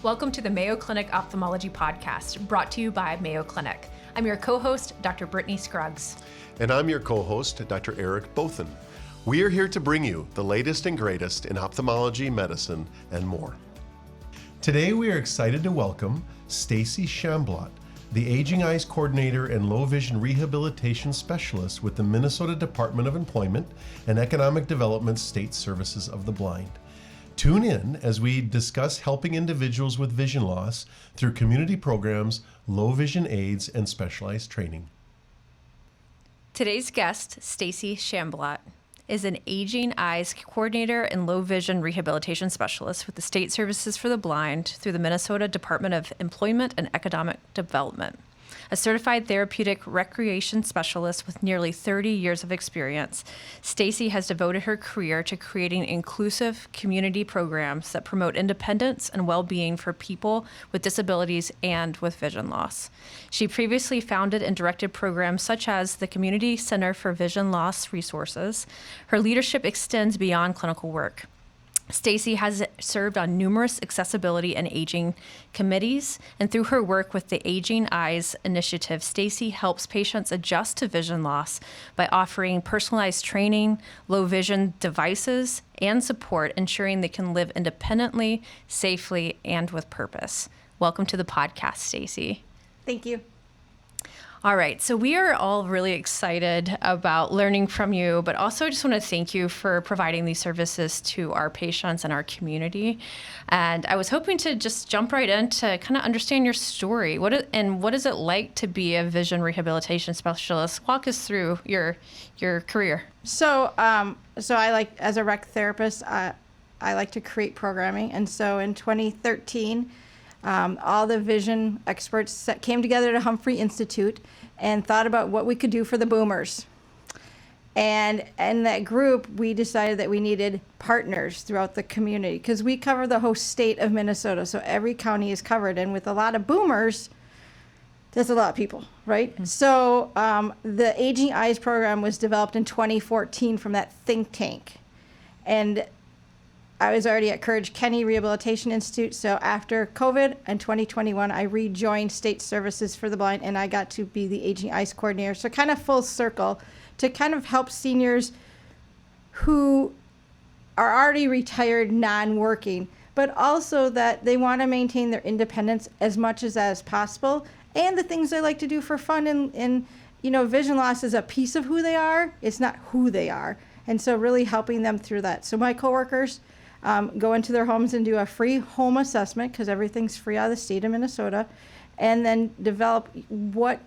Welcome to the Mayo Clinic Ophthalmology Podcast, brought to you by Mayo Clinic. I'm your co-host, Dr. Brittany Scruggs. And I'm your co-host, Dr. Eric Bothan. We are here to bring you the latest and greatest in ophthalmology, medicine, and more. Today we are excited to welcome Stacy Shamblott, the Aging Eyes Coordinator and Low Vision Rehabilitation Specialist with the Minnesota Department of Employment and Economic Development State Services of the Blind. Tune in as we discuss helping individuals with vision loss through community programs, low vision aids, and specialized training. Today's guest, Stacy Shamblott, is an Aging Eyes Coordinator and Low Vision Rehabilitation Specialist with the State Services for the Blind through the Minnesota Department of Employment and Economic Development. A certified therapeutic recreation specialist with nearly 30 years of experience, Stacy has devoted her career to creating inclusive community programs that promote independence and well-being for people with disabilities and with vision loss. She previously founded and directed programs such as the Community Center for Vision Loss Resources. Her leadership extends beyond clinical work. Stacy has served on numerous accessibility and aging committees, and through her work with the Aging Eyes Initiative, Stacy helps patients adjust to vision loss by offering personalized training, low vision devices, and support, ensuring they can live independently, safely, and with purpose. Welcome to the podcast, Stacy. Thank you. All right, so we are all really excited about learning from you, but also I just want to thank you for providing these services to our patients and our community. And I was hoping to just jump right in to kind of understand your story. What is it like to be a vision rehabilitation specialist? Walk us through your career. So I like, as a rec therapist, I like to create programming. And so in 2013, all the vision experts came together at Humphrey Institute and thought about what we could do for the boomers. And in that group, we decided that we needed partners throughout the community because we cover the whole state of Minnesota. So every county is covered. And with a lot of boomers, that's a lot of people, right? Mm-hmm. So the Aging Eyes program was developed in 2014 from that think tank. And I was already at Courage Kenny Rehabilitation Institute, so after COVID in 2021, I rejoined State Services for the Blind, and I got to be the Aging Eyes Coordinator. So kind of full circle to kind of help seniors who are already retired, non-working, but also that they want to maintain their independence as much as possible, and the things they like to do for fun. And vision loss is a piece of who they are. It's not who they are. And so really helping them through that. So my coworkers go into their homes and do a free home assessment because everything's free out of the state of Minnesota, and then develop what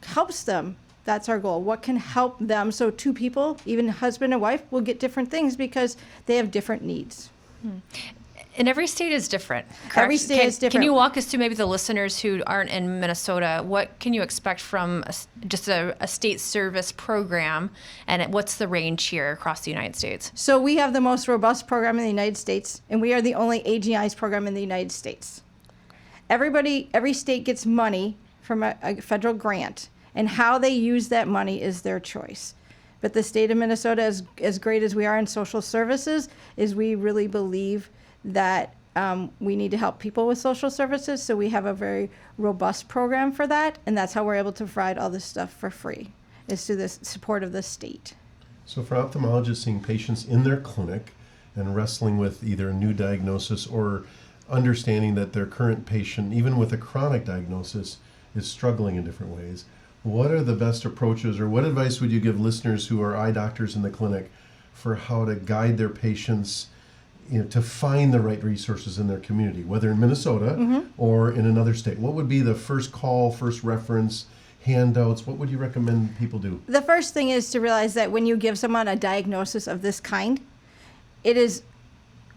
helps them. That's our goal. What can help them? So two people, even husband and wife, will get different things because they have different needs. And every state is different, correct? Every state is different. Can you walk us through maybe the listeners who aren't in Minnesota? What can you expect from just a state service program, and what's the range here across the United States? So we have the most robust program in the United States, and we are the only Aging Eyes program in the United States. Every state gets money from a federal grant, and how they use that money is their choice. But the state of Minnesota, as great as we are in social services, is we really believe that we need to help people with social services, so we have a very robust program for that, and that's how we're able to provide all this stuff for free, is through the support of the state. So for ophthalmologists seeing patients in their clinic and wrestling with either a new diagnosis or understanding that their current patient, even with a chronic diagnosis, is struggling in different ways, what are the best approaches, or what advice would you give listeners who are eye doctors in the clinic for how to guide their patients to find the right resources in their community, whether in Minnesota or in another state? What would be the first call, first reference, handouts? What would you recommend people do? The first thing is to realize that when you give someone a diagnosis of this kind, it is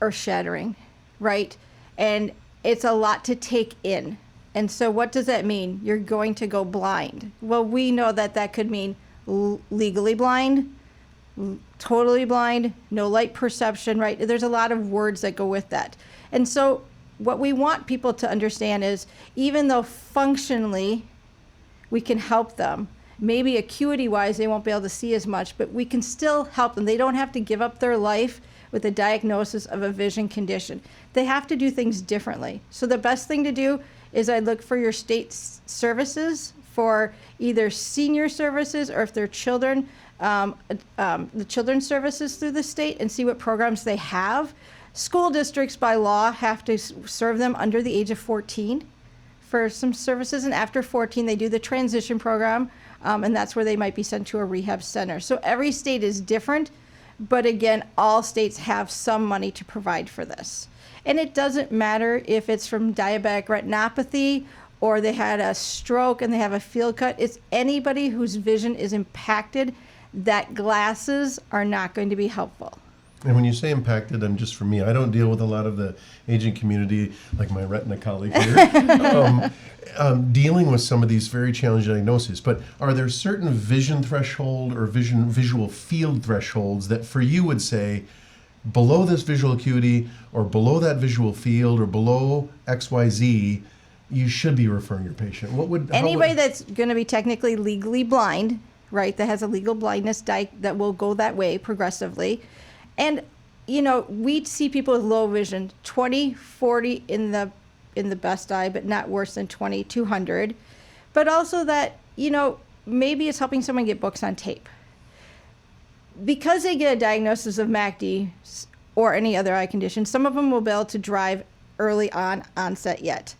earth-shattering, right? And it's a lot to take in. And so what does that mean? You're going to go blind. Well, we know that could mean legally blind, totally blind, no light perception, right? There's a lot of words that go with that. And so what we want people to understand is, even though functionally we can help them, maybe acuity-wise they won't be able to see as much, but we can still help them. They don't have to give up their life with a diagnosis of a vision condition. They have to do things differently. So the best thing to do is I look for your state services for either senior services or if they're children, the children's services through the state, and see what programs they have. School districts by law have to serve them under the age of 14 for some services, and after 14 they do the transition program, and that's where they might be sent to a rehab center. So every state is different, but again, all states have some money to provide for this. And it doesn't matter if it's from diabetic retinopathy or they had a stroke and they have a field cut. It's anybody whose vision is impacted that glasses are not going to be helpful. And when you say impacted, and just for me, I don't deal with a lot of the aging community like my retina colleague here, dealing with some of these very challenging diagnoses. But are there certain vision threshold or visual field thresholds that for you would say, below this visual acuity or below that visual field or below XYZ, you should be referring your patient? Anybody that's going to be technically legally blind, right, that has a legal blindness that will go that way progressively. And, we see people with low vision, 20, 40 in the best eye, but not worse than 20, 200. But also that, maybe it's helping someone get books on tape. Because they get a diagnosis of MACD or any other eye condition, some of them will be able to drive early onset yet.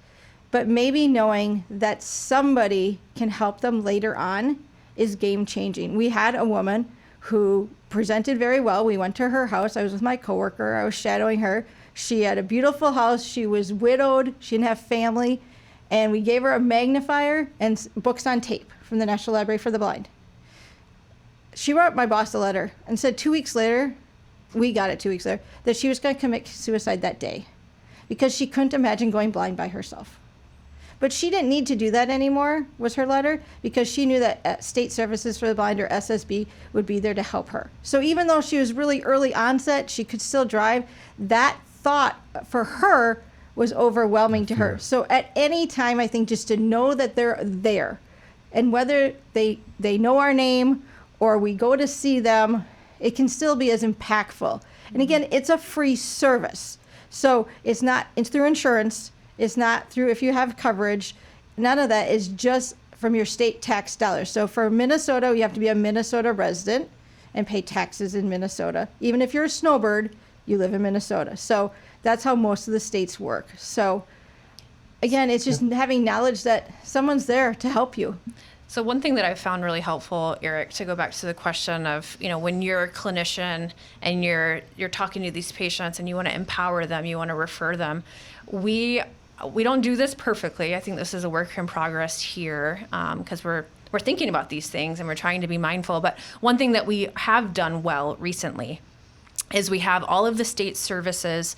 But maybe knowing that somebody can help them later on is game changing. We had a woman who presented very well. We went to her house. I was with my coworker. I was shadowing her. She had a beautiful house. She was widowed. She didn't have family. And we gave her a magnifier and books on tape from the National Library for the Blind. She wrote my boss a letter and said 2 weeks later, we got it 2 weeks later, that she was going to commit suicide that day because she couldn't imagine going blind by herself. But she didn't need to do that anymore, was her letter, because she knew that State Services for the Blind, or SSB, would be there to help her. So even though she was really early onset, she could still drive. That thought for her was overwhelming to her. So at any time, I think just to know that they're there, and whether they know our name or we go to see them, it can still be as impactful. And again, it's a free service. So it's through insurance. It's not through, if you have coverage, none of that is just from your state tax dollars. So for Minnesota, you have to be a Minnesota resident and pay taxes in Minnesota. Even if you're a snowbird, you live in Minnesota. So that's how most of the states work. So again, it's just having knowledge that someone's there to help you. So one thing that I found really helpful, Eric, to go back to the question of, when you're a clinician and you're talking to these patients and you want to empower them, you want to refer them, we don't do this perfectly. I think this is a work in progress here because we're thinking about these things and we're trying to be mindful. But one thing that we have done well recently is we have all of the state services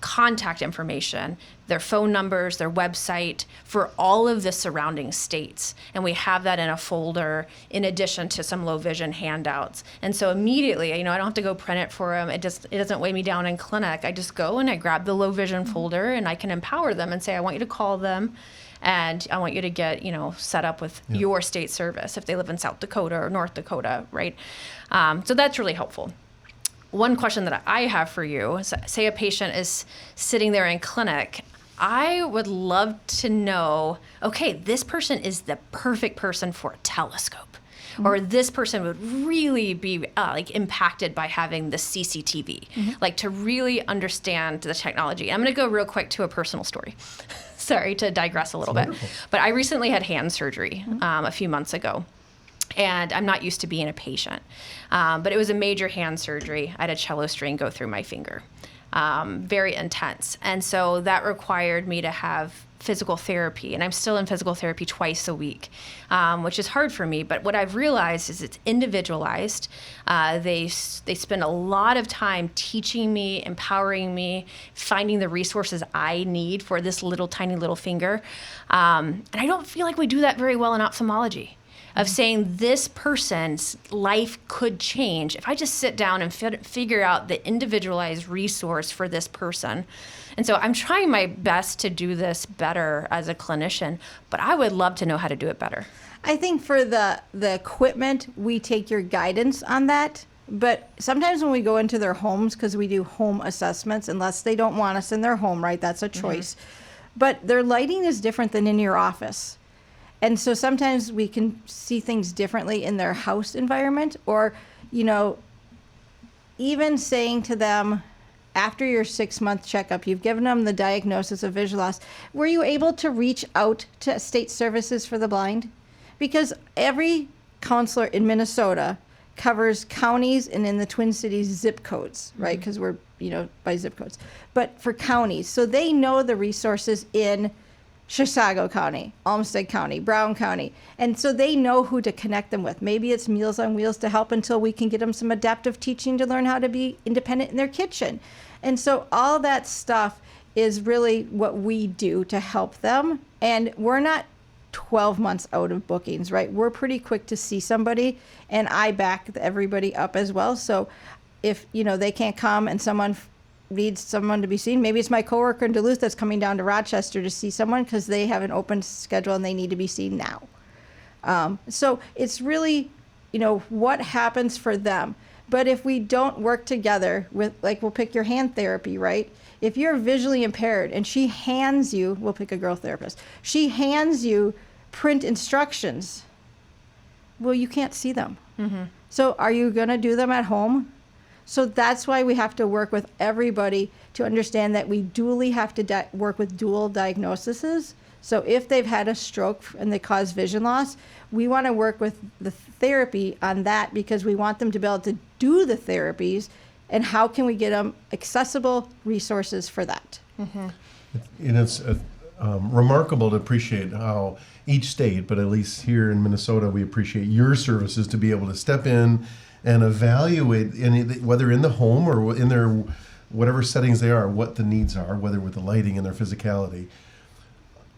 contact information, their phone numbers, their website for all of the surrounding states. And we have that in a folder in addition to some low vision handouts. And so immediately, I don't have to go print it for them. It doesn't weigh me down in clinic. I just go and I grab the low vision folder and I can empower them and say, I want you to call them and I want you to get, set up with your state service if they live in South Dakota or North Dakota, right? So that's really helpful. One question that I have for you is, say a patient is sitting there in clinic, I would love to know, okay, this person is the perfect person for a telescope, or this person would really be impacted by having the CCTV, to really understand the technology. I'm going to go real quick to a personal story. Sorry to digress a little bit, but I recently had hand surgery a few months ago. And I'm not used to being a patient, but it was a major hand surgery. I had a cello string go through my finger, very intense. And so that required me to have physical therapy, and I'm still in physical therapy twice a week, which is hard for me. But what I've realized is it's individualized. They spend a lot of time teaching me, empowering me, finding the resources I need for this tiny little finger. And I don't feel like we do that very well in ophthalmology. Of saying this person's life could change if I just sit down and figure out the individualized resource for this person. And so I'm trying my best to do this better as a clinician, but I would love to know how to do it better. I think for the equipment, we take your guidance on that. But sometimes when we go into their homes, because we do home assessments, unless they don't want us in their home, right? That's a choice. But their lighting is different than in your office. And so sometimes we can see things differently in their house environment, or, you know, even saying to them, after your 6-month checkup, you've given them the diagnosis of visual loss. Were you able to reach out to State Services for the Blind? Because every counselor in Minnesota covers counties and in the Twin Cities zip codes, right? Because we're, you know, by zip codes. But for counties, so they know the resources in Chisago County, Olmsted County, Brown County. And so they know who to connect them with. Maybe it's Meals on Wheels to help until we can get them some adaptive teaching to learn how to be independent in their kitchen. And so all that stuff is really what we do to help them. And we're not 12 months out of bookings, right? We're pretty quick to see somebody, and I back everybody up as well. So if, you know, they can't come and someone needs someone to be seen, maybe it's my coworker in Duluth that's coming down to Rochester to see someone because they have an open schedule and they need to be seen now. So it's really, you know, what happens for them. But if we don't work together with, like, we'll pick your hand therapy, right? If you're visually impaired and she hands you, we'll pick a girl therapist, she hands you print instructions, well, you can't see them. So are you going to do them at home? So that's why we have to work with everybody to understand that we dually have to work with dual diagnoses. So if they've had a stroke and they cause vision loss, we want to work with the therapy on that because we want them to be able to do the therapies, and how can we get them accessible resources for that. And it's remarkable to appreciate how each state, but at least here in Minnesota, we appreciate your services to be able to step in and evaluate, whether in the home or in their whatever settings they are, what the needs are, whether with the lighting and their physicality.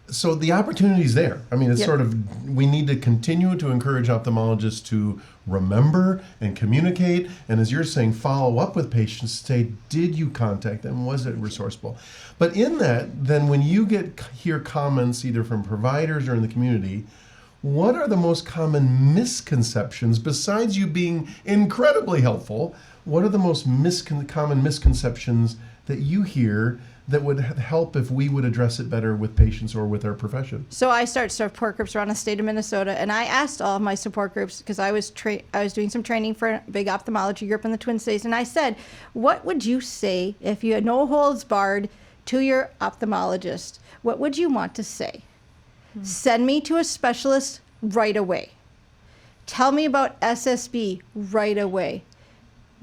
So the opportunity is there. I mean, it's sort of, we need to continue to encourage ophthalmologists to remember and communicate. And as you're saying, follow up with patients, say, did you contact them? Was it resourceful? But in that, then when you hear comments either from providers or in the community, what are the most common misconceptions, besides you being incredibly helpful, what are the most common misconceptions that you hear that would help if we would address it better with patients or with our profession? So I start support groups around the state of Minnesota, and I asked all of my support groups, because I was doing some training for a big ophthalmology group in the Twin Cities, and I said, what would you say if you had no holds barred to your ophthalmologist? What would you want to say? Send me to a specialist right away. Tell me about SSB right away.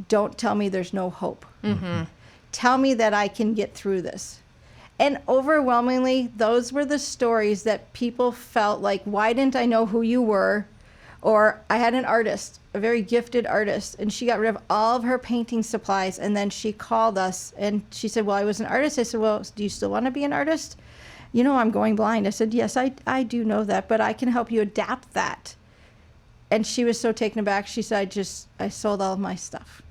Don't tell me there's no hope. Tell me that I can get through this. And overwhelmingly, those were the stories that people felt like, why didn't I know who you were? Or I had an artist, a very gifted artist, and she got rid of all of her painting supplies, and then she called us and she said, well, I was an artist. I said, well, do you still want to be an artist? You know, I'm going blind. I said, yes, I do know that, but I can help you adapt that. And she was so taken aback. She said, I sold all of my stuff.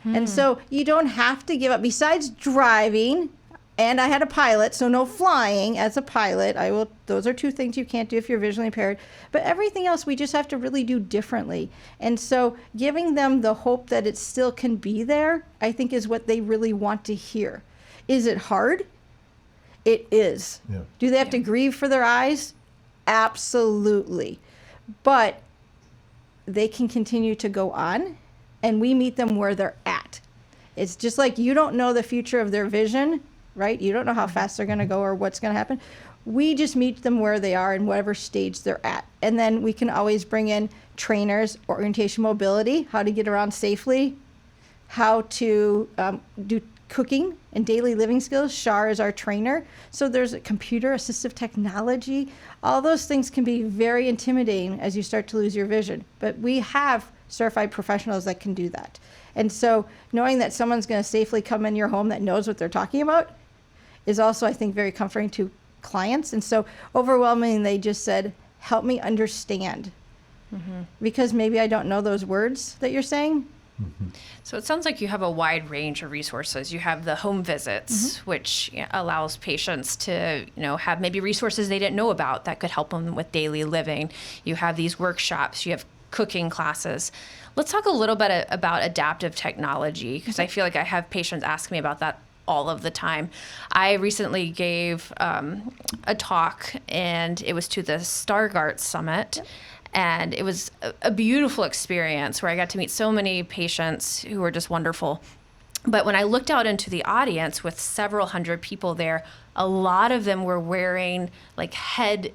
And so you don't have to give up. Besides driving, and I had a pilot, so no flying as a pilot. Those are two things you can't do if you're visually impaired. But everything else we just have to really do differently. And so giving them the hope that it still can be there, I think, is what they really want to hear. Is it hard? It is. Yeah. Do they have to grieve for their eyes? Absolutely. But they can continue to go on, and we meet them where they're at. It's just like you don't know the future of their vision, right? You don't know how fast they're going to go or what's going to happen. We just meet them where they are in whatever stage they're at. And then we can always bring in trainers, orientation mobility, how to get around safely, how to do cooking and daily living skills. Shar is our trainer. So there's a computer assistive technology. All those things can be very intimidating as you start to lose your vision. But we have certified professionals that can do that. And so knowing that someone's going to safely come in your home that knows what they're talking about is also, I think, very comforting to clients. And so overwhelmingly, they just said, help me understand. Because maybe I don't know those words that you're saying. So it sounds like you have a wide range of resources. You have the home visits, which allows patients to, have maybe resources they didn't know about that could help them with daily living. You have these workshops. You have cooking classes. Let's talk a little bit about adaptive technology, because I feel like I have patients ask me about that all of the time. I recently gave a talk, and it was to the Stargardt Summit. Yep. And it was a beautiful experience where I got to meet so many patients who were just wonderful. But when I looked out into the audience with several hundred people there, a lot of them were wearing like head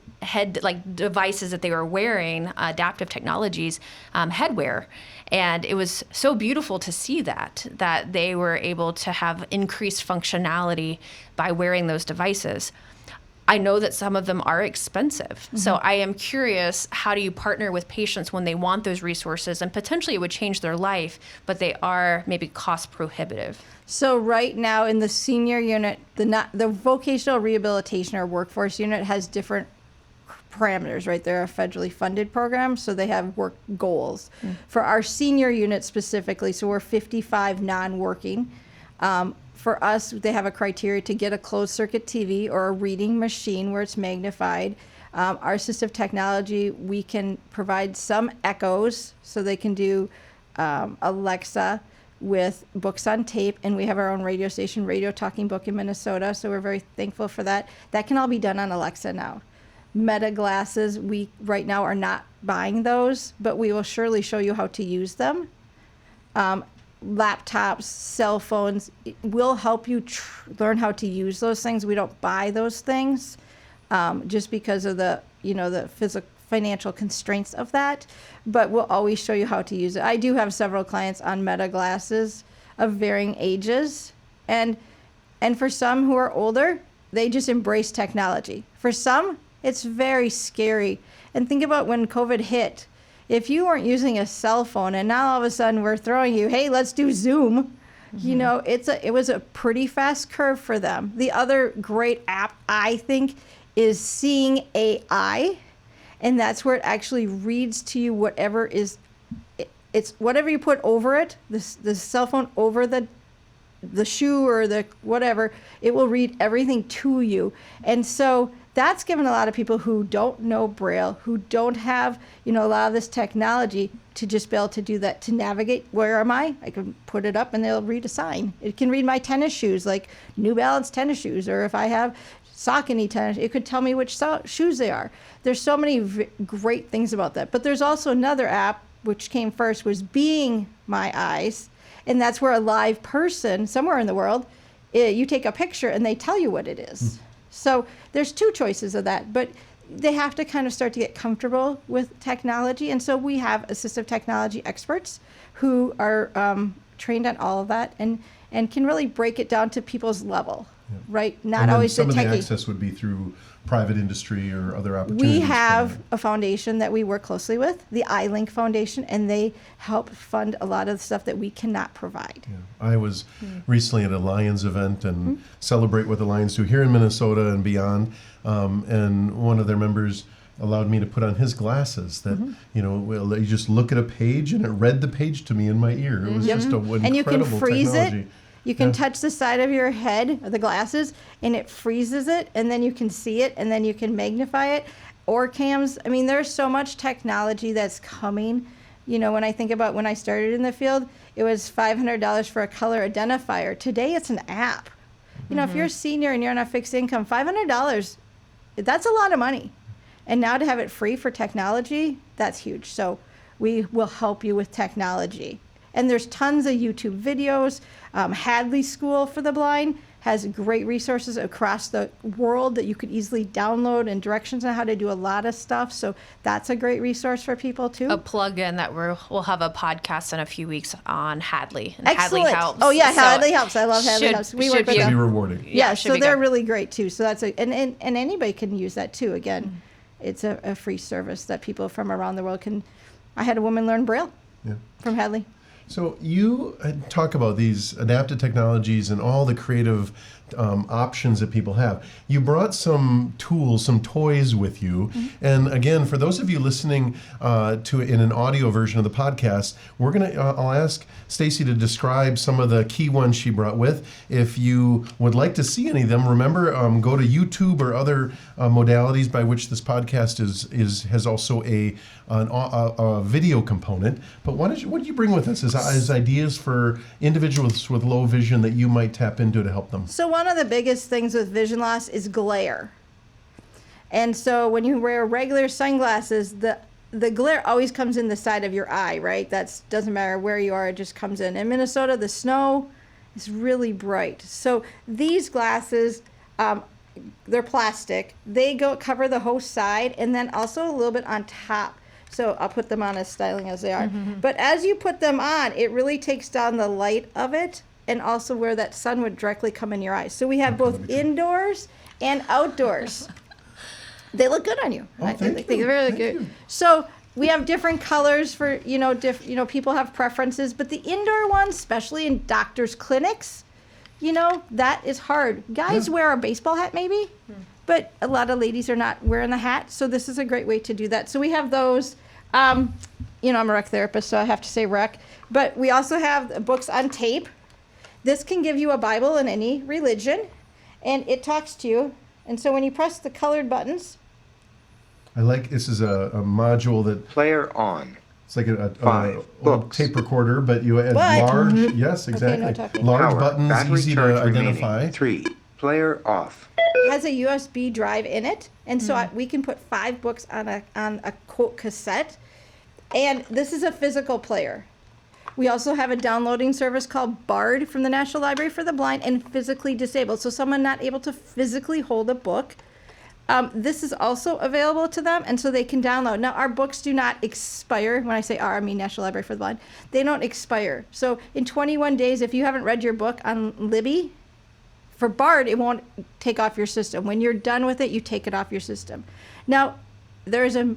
like devices that they were wearing, adaptive technologies, headwear. And it was so beautiful to see that they were able to have increased functionality by wearing those devices. I know that some of them are expensive. Mm-hmm. So I am curious, how do you partner with patients when they want those resources and potentially it would change their life, but they are maybe cost prohibitive? So right now in the senior unit, the vocational rehabilitation or workforce unit has different parameters, right? They're a federally funded program, so they have work goals. For our senior unit specifically, so we're 55 non-working, for us, they have a criteria to get a closed circuit TV or a reading machine where it's magnified. Our assistive technology, we can provide some echoes, so they can do Alexa with books on tape, and we have our own radio station, Radio Talking Book in Minnesota, so we're very thankful for that. That can all be done on Alexa now. Meta glasses, we right now are not buying those, but we will surely show you how to use them. Laptops, cell phones, will help you learn how to use those things. We don't buy those things just because of the physical financial constraints of that, but we'll always show you how to use it. I do have several clients on Meta glasses of varying ages, and for some who are older, they just embrace technology. For some, it's very scary. And think about when COVID hit. If you weren't using a cell phone and now all of a sudden we're throwing you, hey, let's do Zoom, it was a pretty fast curve for them. The other great app, I think, is Seeing AI, and that's where it actually reads to you whatever is, it's whatever you put over it, the cell phone over the shoe or the whatever, it will read everything to you. And so that's given a lot of people who don't know Braille, who don't have, a lot of this technology, to just be able to do that, to navigate. Where am I? I can put it up and they'll read a sign. It can read my tennis shoes, like New Balance tennis shoes, or if I have Saucony tennis, it could tell me which shoes they are. There's so many great things about that. But there's also another app, which came first, was Being My Eyes. And that's where a live person somewhere in the world, you take a picture and they tell you what it is. So there's two choices of that, but they have to kind of start to get comfortable with technology. And so we have assistive technology experts who are trained on all of that and can really break it down to people's level, right? Not always the techie. Some of the access would be through private industry or other opportunities. We have a foundation that we work closely with, the iLink Foundation, and they help fund a lot of the stuff that we cannot provide. Yeah. I was recently at a Lions event and Celebrate What the Lions Do here in Minnesota and beyond, and one of their members allowed me to put on his glasses that, you just look at a page and it read the page to me in my ear. It was just a incredible and you can freeze technology. It. You can touch the side of your head, or the glasses, and it freezes it, and then you can see it, and then you can magnify it. Or cams. I mean, there's so much technology that's coming. When I think about when I started in the field, it was $500 for a color identifier. Today, it's an app. If you're a senior and you're on a fixed income, $500, that's a lot of money. And now to have it free for technology, that's huge. So we will help you with technology. And there's tons of YouTube videos. Hadley School for the Blind has great resources across the world that you could easily download and directions on how to do a lot of stuff. So that's a great resource for people too. A plug-in that we'll have a podcast in a few weeks on Hadley. And Excellent. Hadley helps. Oh yeah, Hadley helps. I love Hadley helps. We work with them. Be rewarding. Yeah, so they're really great too. So that's and anybody can use that too. Again, it's a free service that people from around the world can. I had a woman learn Braille from Hadley. So you talk about these adaptive technologies and all the creative options that people have. You brought some tools, some toys with you. And again, for those of you listening to in an audio version of the podcast, I'll ask Stacy to describe some of the key ones she brought with. If you would like to see any of them, remember, go to YouTube or other modalities by which this podcast has also a video component. But what did you bring with us as ideas for individuals with low vision that you might tap into to help them? So one of the biggest things with vision loss is glare. And so when you wear regular sunglasses, the glare always comes in the side of your eye, right? That doesn't matter where you are, it just comes in. In Minnesota, the snow is really bright. So these glasses, they're plastic. They cover the whole side and then also a little bit on top. So I'll put them on as styling as they are. But as you put them on, it really takes down the light of it and also where that sun would directly come in your eyes. So we have both indoors and outdoors. They look good on you. Oh, thank you. They're really Thank good. you. So we have different colors for, people have preferences, but the indoor ones, especially in doctors' clinics, that is hard. Guys wear a baseball hat maybe, but a lot of ladies are not wearing the hat. So this is a great way to do that. So we have those, I'm a rec therapist, so I have to say rec, but we also have books on tape. This can give you a Bible in any religion, and it talks to you. And so when you press the colored buttons, This is a module that Player on. it's like a Five books. tape recorder, but you add But- large, yes, exactly, no talking. large Power. buttons, Battery easy to charge remaining. identify. 3. Player off. has a USB drive in it, and so we can put 5 books on a quote cassette. And this is a physical player. We also have a downloading service called BARD from the National Library for the Blind and physically disabled. So someone not able to physically hold a book. This is also available to them, and so they can download. Now, our books do not expire. When I say our, I mean National Library for the Blind. They don't expire. So in 21 days, if you haven't read your book on Libby, for BARD, it won't take off your system. When you're done with it, you take it off your system. Now, there's a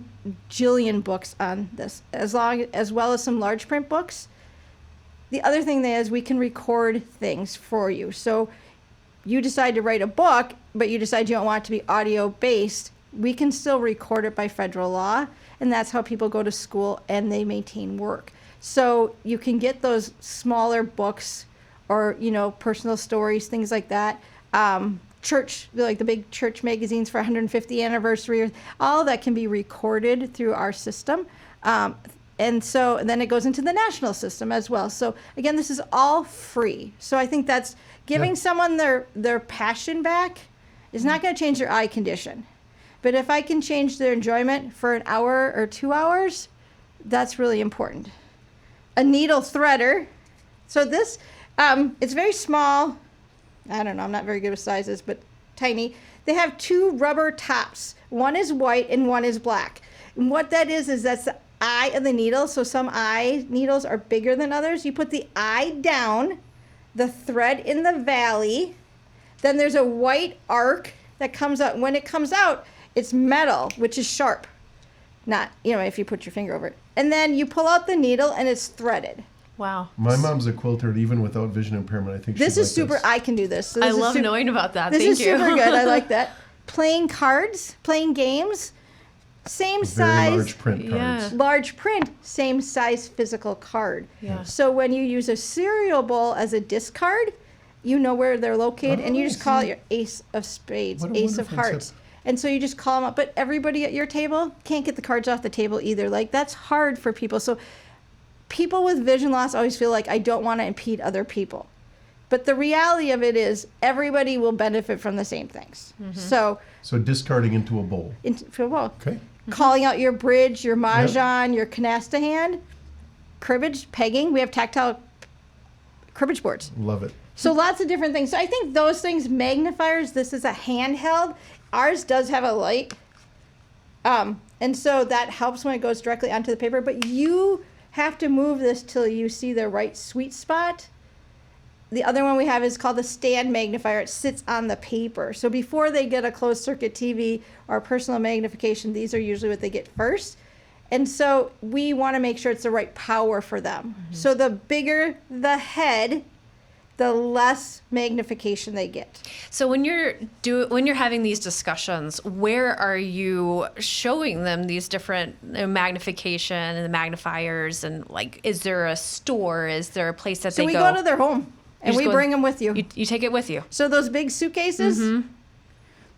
jillion books on this, as well as some large print books. The other thing is we can record things for you. So you decide to write a book, but you decide you don't want it to be audio based. We can still record it by federal law, and that's how people go to school and they maintain work. So you can get those smaller books or, personal stories, things like that. Church, like the big church magazines for 150th anniversary, all that can be recorded through our system. And then it goes into the national system as well. So again, this is all free. So I think that's giving someone their passion back is not going to change their eye condition. But if I can change their enjoyment for an hour or 2 hours, that's really important. A needle threader. So this, it's very small. I don't know, I'm not very good with sizes, but tiny. They have 2 rubber tops. One is white and one is black. And what that is that's the eye of the needle. So some eye needles are bigger than others. You put the eye down, the thread in the valley, then there's a white arc that comes out. When it comes out, it's metal, which is sharp. Not, if you put your finger over it. And then you pull out the needle and it's threaded. Wow. My mom's a quilter, and even without vision impairment, I think This she'd is like super, this. I can do this. So I this is love super- knowing about that. This Thank is you. super good. I like that. Playing cards, playing games, same Very size. large print cards. Yeah. Large print, same size physical card. Yeah. So when you use a cereal bowl as a disc card, you know where they're located, and you just call it your ace of spades, What a ace of wonderful hearts. tip. And so you just call them up. But everybody at your table can't get the cards off the table either. Like, that's hard for people. So people with vision loss always feel like, I don't want to impede other people. But the reality of it is everybody will benefit from the same things. So So discarding into a bowl. well, Okay. calling out your bridge, your mahjong, your canasta hand, cribbage, pegging. We have tactile cribbage boards. Love it. So lots of different things. So I think those things, magnifiers, this is a handheld. Ours does have a light. And so that helps when it goes directly onto the paper. But you have to move this till you see the right sweet spot. The other one we have is called the stand magnifier. It sits on the paper. So before they get a closed circuit TV or personal magnification, these are usually what they get first. And so we want to make sure it's the right power for them. So the bigger the head, the less magnification they get. So when you're having these discussions, where are you showing them these different magnification and the magnifiers, and like, is there a store? Is there a place that So they we go? go to their home and we bring them with you. You take it with you. So those big suitcases,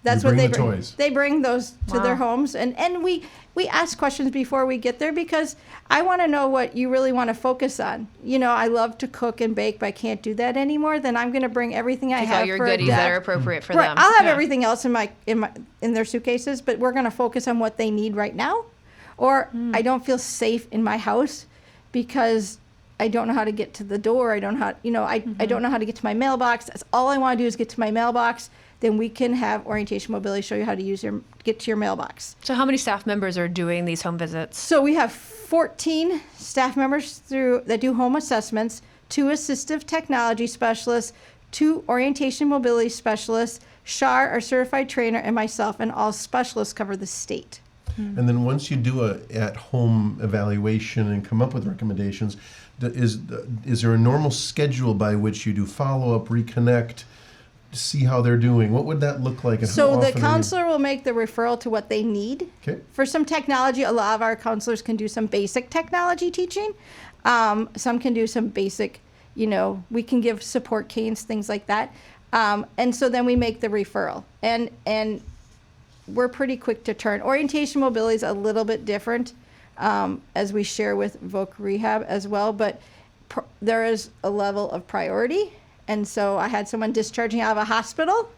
that's You what bring they the bring. toys. They bring those to their Wow. homes, and we ask questions before we get there because I want to know what you really want to focus on. You know, I love to cook and bake, but I can't do that anymore. Then I'm going to bring everything I Take have all your for a goodies that dad. are appropriate for Right. them. I'll have Yeah. everything else in their suitcases, but we're going to focus on what they need right now. Or I don't feel safe in my house because I don't know how to get to the door. I don't know how, I don't know how to get to my mailbox. That's all I want to do is get to my mailbox. Then we can have orientation mobility show you how to get to your mailbox. So how many staff members are doing these home visits? So we have 14 staff members that do home assessments, 2 assistive technology specialists, 2 orientation mobility specialists, Shar, our certified trainer, and myself, and all specialists cover the state. And then once you do a at-home evaluation and come up with recommendations, is there a normal schedule by which you do follow-up, reconnect, see how they're doing? What would that look like? And how So the often are you- counselor will make the referral to what they need. Okay. For some technology, a lot of our counselors can do some basic technology teaching. Some can do some basic, we can give support canes, things like that. And so then we make the referral. And we're pretty quick to turn. Orientation mobility is a little bit different, as we share with Voc Rehab as well, but there is a level of priority. And so I had someone discharging out of a hospital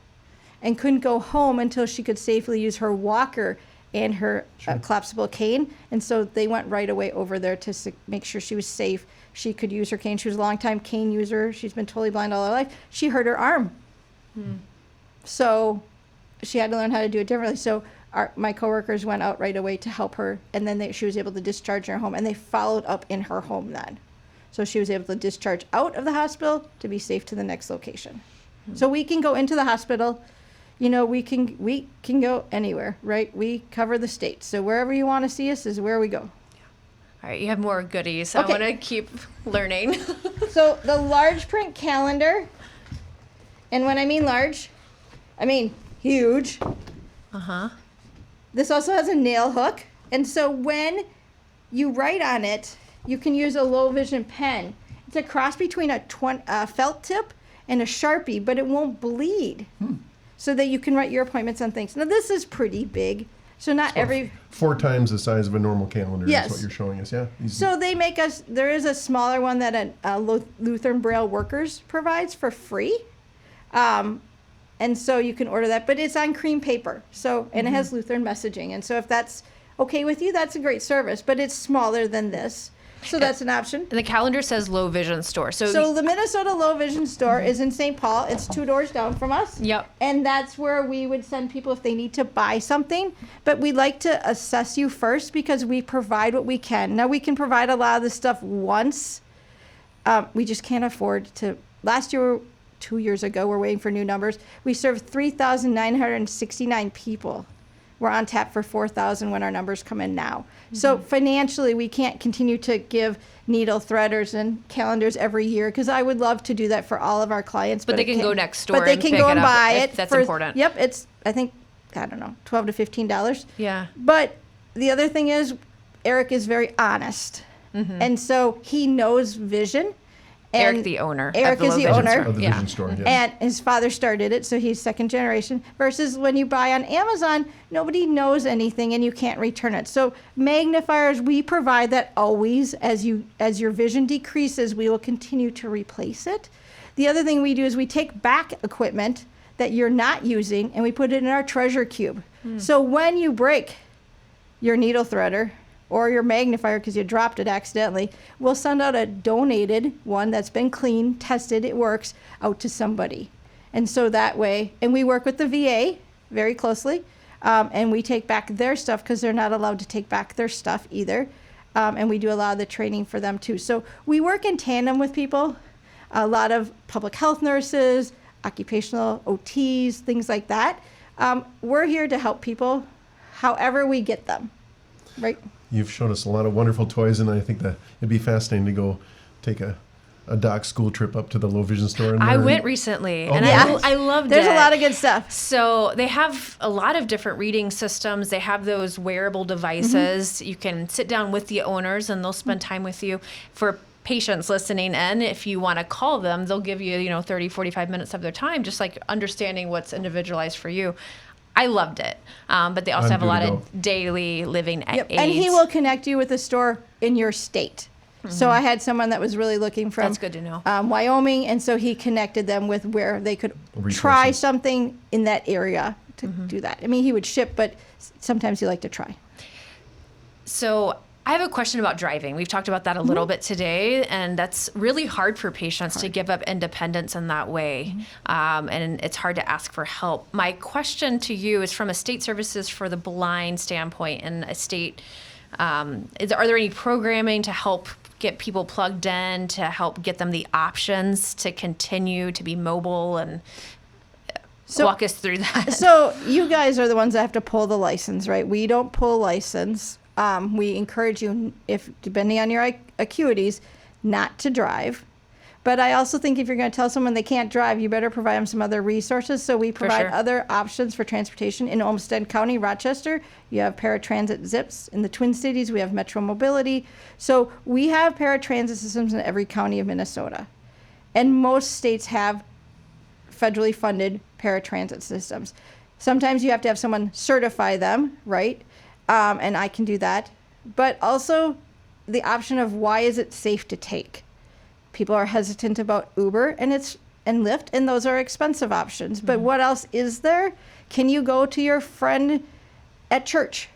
and couldn't go home until she could safely use her walker and her collapsible cane. And so they went right away over there to make sure she was safe. She could use her cane. She was a longtime cane user. She's been totally blind all her life. She hurt her arm. So she had to learn how to do it differently. So my coworkers went out right away to help her. And then she was able to discharge in her home. And they followed up in her home then. So she was able to discharge out of the hospital to be safe to the next location. So we can go into the hospital, we can go anywhere, right? We cover the state. So wherever you want to see us is where we go. All right, you have more goodies. Okay. I want to keep learning. So the large print calendar, and when I mean large, I mean huge. This also has a nail hook. And so when you write on it, you can use a low vision pen. It's a cross between a felt tip and a Sharpie, but it won't bleed. So that you can write your appointments on things. Now this is pretty big. So not every... 4 times the size of a normal calendar Yes. is what you're showing us, yeah? So they make us, there is a smaller one that Lutheran Braille Workers provides for free. And so you can order that, but it's on cream paper. So, and it has Lutheran messaging. And so if that's okay with you, that's a great service, but it's smaller than this. So that's an option. And the calendar says low vision store. So the Minnesota Low Vision Store is in St. Paul. It's 2 doors down from us. Yep. And that's where we would send people if they need to buy something. But we like to assess you first because we provide what we can. Now we can provide a lot of this stuff once. We just can't afford to. Last year, 2 years ago, we're waiting for new numbers. We served 3,969 people. We're on tap for 4,000 when our numbers come in now. So financially, we can't continue to give needle threaders and calendars every year because I would love to do that for all of our clients. But they it can can't. go next door But they and can pick go it and up buy if it. that's for, important. Yep, it's I think $12 to $15. Yeah. But the other thing is, Eric is very honest, and so he knows vision. And Eric, the owner. Eric of is the Low Vision owner. Store. Of the Yeah. vision store, yes. And his father started it, so he's second generation. Versus when you buy on Amazon, nobody knows anything and you can't return it. So magnifiers, we provide that always. As your vision decreases, we will continue to replace it. The other thing we do is we take back equipment that you're not using and we put it in our treasure cube. So when you break your needle threader or your magnifier because you dropped it accidentally, we'll send out a donated one that's been cleaned, tested, it works, out to somebody. And so that way, and we work with the VA very closely, and we take back their stuff because they're not allowed to take back their stuff either. And we do a lot of the training for them too. So we work in tandem with people, a lot of public health nurses, occupational OTs, things like that. We're here to help people however we get them, right? You've shown us a lot of wonderful toys, and I think that it'd be fascinating to go take a a doc school trip up to the Low Vision store? I went recently, and yeah. I loved it. There's a lot of good stuff. So they have a lot of different reading systems. They have those wearable devices. You can sit down with the owners, and they'll spend time with you. For patients listening in, if you want to call them, they'll give you, 30, 45 minutes of their time, just like understanding what's individualized for you. I loved it. But they also have a lot of daily living aids. And he will connect you with a store in your state. So I had someone that was really looking from That's good to know. Wyoming, and so he connected them with where they could Resources. try something in that area to do that. I mean, he would ship, but sometimes he liked to try. So I have a question about driving. We've talked about that a little bit today, and that's really hard for patients to give up independence in that way, and it's hard to ask for help. My question to you is from a state services for the blind standpoint and a state, are there any programming to help get people plugged in, to help get them the options to continue to be mobile, and walk us through that? So you guys are the ones that have to pull the license, right? We don't pull license. We encourage you, if depending on your acuities, not to drive. But I also think if you're going to tell someone they can't drive, you better provide them some other resources. So we provide other options for transportation. In Olmsted County, Rochester, you have paratransit zips. In the Twin Cities, we have Metro Mobility. So we have paratransit systems in every county of Minnesota. And most states have federally funded paratransit systems. Sometimes you have to have someone certify them, right? And I can do that. But also the option of why is it safe to take? People are hesitant about Uber and Lyft, and those are expensive options. But what else is there? Can you go to your friend at church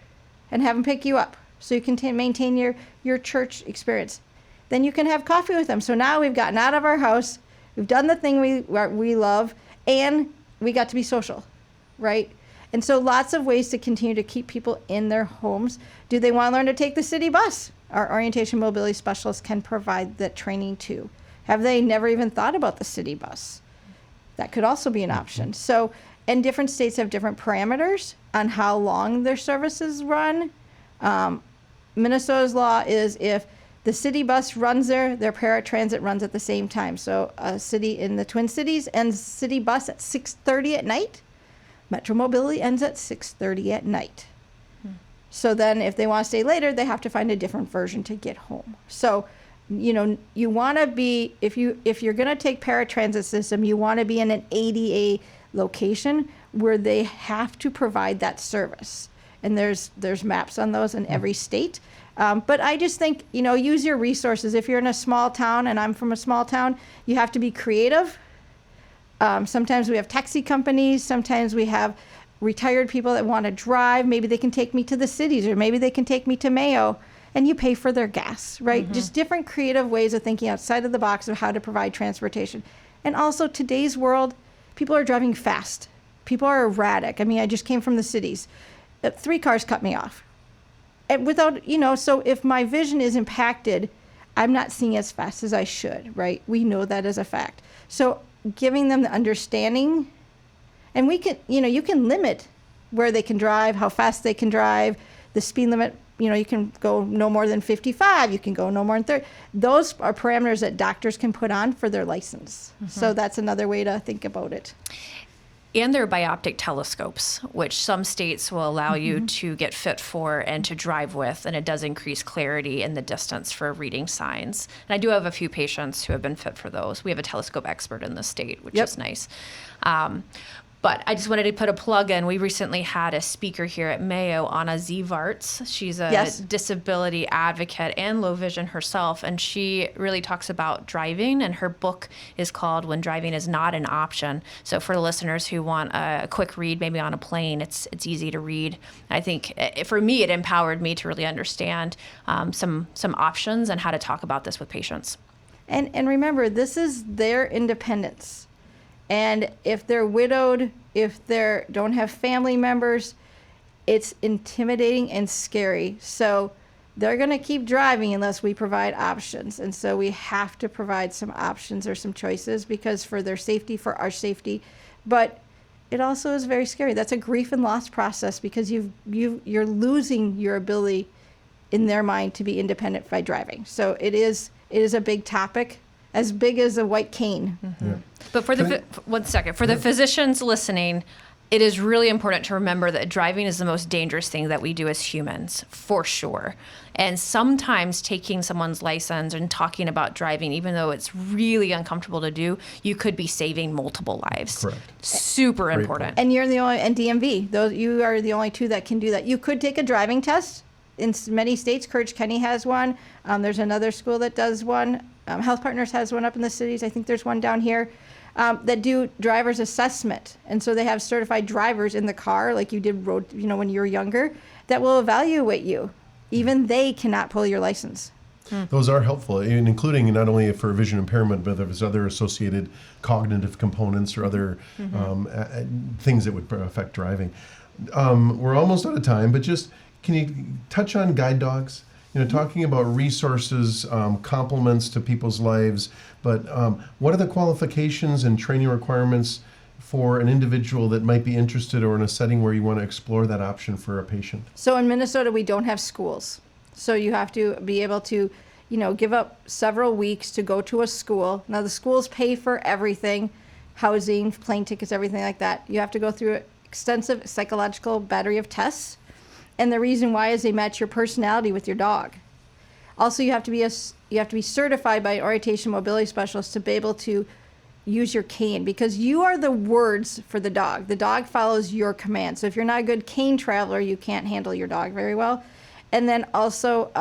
and have them pick you up so you can maintain your church experience? Then you can have coffee with them. So now we've gotten out of our house, we've done the thing we love, and we got to be social, right? And so lots of ways to continue to keep people in their homes. Do they want to learn to take the city bus? Our orientation mobility specialists can provide that training too. Have they never even thought about the city bus? That could also be an option. So, and different states have different parameters on how long their services run. Minnesota's law is if the city bus runs there, their paratransit runs at the same time. So a city in the Twin Cities ends city bus at 6:30 at night. Metro Mobility ends at 6:30 at night. So then if they want to stay later, they have to find a different version to get home. So, you want to be, if you're going to take paratransit system, you want to be in an ADA location where they have to provide that service. And there's maps on those in every state. But I just think, use your resources. If you're in a small town, and I'm from a small town, you have to be creative. Sometimes we have taxi companies. Sometimes we have retired people that want to drive. Maybe they can take me to the cities, or maybe they can take me to Mayo, and you pay for their gas, right? Just different creative ways of thinking outside of the box of how to provide transportation. And also today's world, people are driving fast. People are erratic. I mean, I just came from the cities. 3 cars cut me off. And without, so if my vision is impacted, I'm not seeing as fast as I should, right? We know that as a fact. So giving them the understanding, and we can, you can limit where they can drive, how fast they can drive, the speed limit, you can go no more than 55, you can go no more than 30. Those are parameters that doctors can put on for their license. So that's another way to think about it. And there are bioptic telescopes, which some states will allow you to get fit for and to drive with, and it does increase clarity in the distance for reading signs. And I do have a few patients who have been fit for those. We have a telescope expert in the state, which is nice. But I just wanted to put a plug in. We recently had a speaker here at Mayo, Anna Zvarts. She's a disability advocate and low vision herself, and she really talks about driving, and her book is called When Driving is Not an Option. So for the listeners who want a quick read, maybe on a plane, it's easy to read. I think for me, it empowered me to really understand some options and how to talk about this with patients. And remember, this is their independence. And if they're widowed, if they don't have family members, it's intimidating and scary. So they're going to keep driving unless we provide options. And so we have to provide some options or some choices, because for their safety, for our safety. But it also is very scary. That's a grief and loss process, because you're losing your ability in their mind to be independent by driving. So it is a big topic. as big as a white cane. Yeah. But for one second, for the physicians listening, it is really important to remember that driving is the most dangerous thing that we do as humans, for sure. And sometimes taking someone's license and talking about driving, even though it's really uncomfortable to do, you could be saving multiple lives. Correct. Super Great important. point. And you're the only, and DMV, those, you are the only two that can do that. You could take a driving test. In many states, Courage County has one. There's another school that does one. Health Partners has one up in the cities. I think there's one down here that do driver's assessment. And so they have certified drivers in the car, like you did road, when you were younger, that will evaluate you. Even they cannot pull your license. Those are helpful, including not only for vision impairment, but there's other associated cognitive components or other things that would affect driving. We're almost out of time, but just can you touch on guide dogs? Talking about resources, complements to people's lives, but what are the qualifications and training requirements for an individual that might be interested or in a setting where you want to explore that option for a patient? So in Minnesota, we don't have schools. So you have to be able to, give up several weeks to go to a school. Now the schools pay for everything, housing, plane tickets, everything like that. You have to go through an extensive psychological battery of tests. And the reason why is they match your personality with your dog. Also, you have to be certified by an orientation mobility specialist to be able to use your cane, because you are the words for the dog. The dog follows your command. So if you're not a good cane traveler, you can't handle your dog very well. And then also,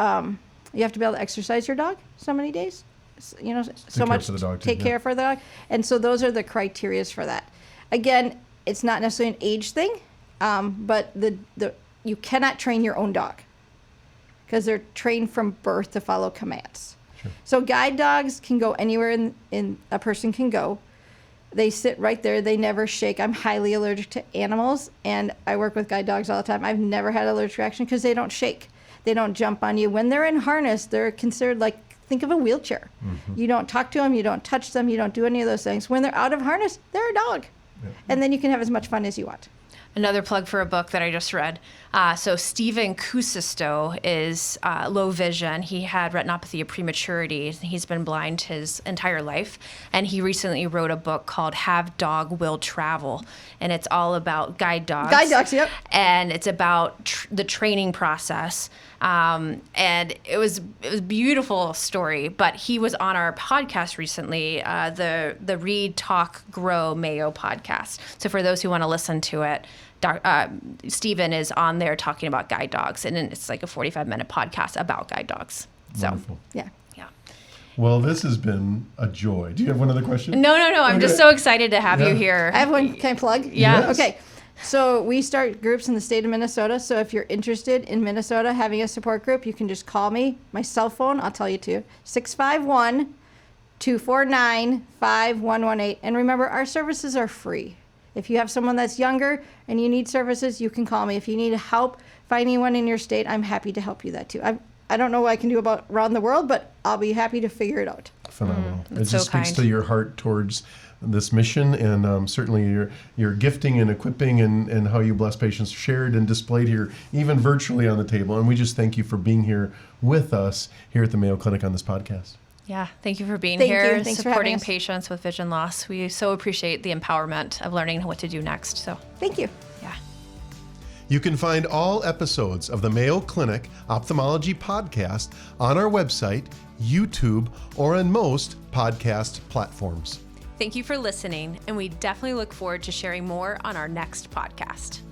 you have to be able to exercise your dog so many days. So much take care for the dog. And so those are the criterias for that. Again, it's not necessarily an age thing, but you cannot train your own dog because they're trained from birth to follow commands. Sure. So guide dogs can go anywhere in a person can go. They sit right there. They never shake. I'm highly allergic to animals, and I work with guide dogs all the time. I've never had an allergic reaction because they don't shake. They don't jump on you. When they're in harness, they're considered like, think of a wheelchair. Mm-hmm. You don't talk to them. You don't touch them. You don't do any of those things. When they're out of harness, they're a dog. Yeah. And then you can have as much fun as you want. Another plug for a book that I just read. So Stephen Kusisto is low vision. He had retinopathy of prematurity. He's been blind his entire life. And he recently wrote a book called Have Dog Will Travel. And it's all about guide dogs. Guide dogs, yep. And it's about the training process. And it was a beautiful story. But he was on our podcast recently, the Read, Talk, Grow Mayo podcast. So for those who want to listen to it, Stephen is on there talking about guide dogs, and it's like a 45-minute podcast about guide dogs. So, wonderful. Yeah. Well, this has been a joy. Do you have one other question? No. I'm just so excited to have you here. I have one. Can I plug? Yeah. Yes. Okay. So we start groups in the state of Minnesota. So if you're interested in Minnesota having a support group, you can just call me. My cell phone, I'll tell you too, 651-249-5118. And remember, our services are free. If you have someone that's younger and you need services, you can call me. If you need help finding one in your state, I'm happy to help you that too. I don't know what I can do about around the world, but I'll be happy to figure it out. Phenomenal. It That's just so speaks kind. to your heart towards this mission, and certainly your gifting and equipping and how you bless patients shared and displayed here, even virtually on the table. And we just thank you for being here with us here at the Mayo Clinic on this podcast. Yeah, thank you for being Thank here, you. Thanks for having supporting us. patients with vision loss. We so appreciate the empowerment of learning what to do next. So, Thank you. yeah. You can find all episodes of the Mayo Clinic Ophthalmology Podcast on our website, YouTube, or on most podcast platforms. Thank you for listening, and we definitely look forward to sharing more on our next podcast.